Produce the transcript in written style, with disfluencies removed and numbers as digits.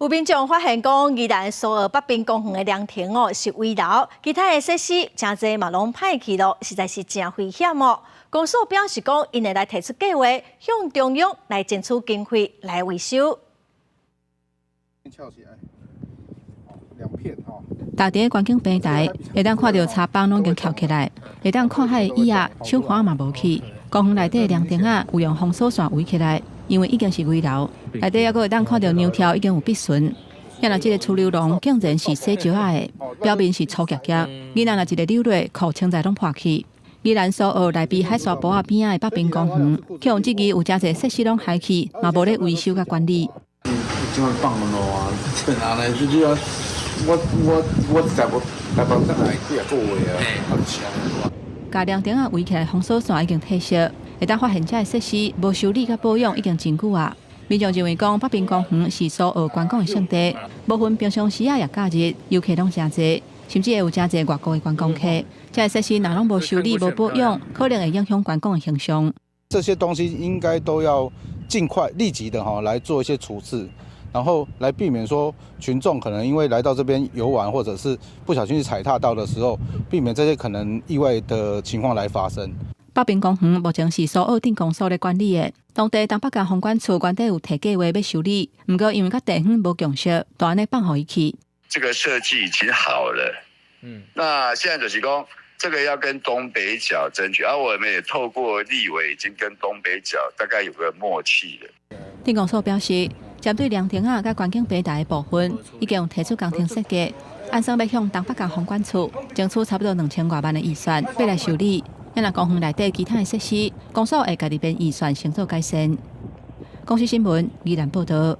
有民众发现讲，宜兰苏澳北滨公园的凉亭是危楼，其他的设施真侪嘛拢歹去咯，实在是真危险哦。公所表示讲，因会来提出计划，向中央来争取经费来维修。翘起来，两片哈。大地观景平台会当看到茶帮拢已经翘起来，会当看海的椅啊、手花嘛无去。公园内底的凉亭啊，有用封锁线围起来。 因为已经是危楼，内底还阁会当看到牛条已经有必顺。原来这个出溜笼竟然是洗石仔的，表面是粗夹夹。宜兰若一个溜落，裤清在拢破去。宜兰苏澳内边海沙坡啊边仔的北滨公园，向这期有真侪设施拢坏去，嘛无咧维修甲管理。怎么放路啊？本来就是要我台北再来几个月啊，甲凉亭啊围起来封锁线已经褪色。 会当发现这设施无修理甲保养已经真久啊！民众认为讲北滨公园是苏澳观光的胜地，无分平常时啊也假日，游客拢真侪，甚至会有真侪外国的观光客。这设施若拢无修理、无保养，可能会影响观光的形象。这些东西应该都要尽快、立即的来做一些处置，然后来避免说群众可能因为来到这边游玩，或者是不小心去踩踏到的时候，避免这些可能意外的情况来发生。 北滨公园目前是苏澳镇公所咧管理的，当地东北角风管处原底有提计划要修理，不过因为甲地方无共识，就安尼放互伊去。这个设计已经好了，那现在就是讲这个要跟东北角争取，而我们也透过立委已经跟东北角大概有个默契了。镇公所表示，针对凉亭啊甲观景平台的部分，已经有提出工程设计，按算要向东北角风管处争取差不多2000多万的预算，要来修理。 若公园内底其他的设施，公所会家己编预算，先做改善。公司新闻，宜兰报道。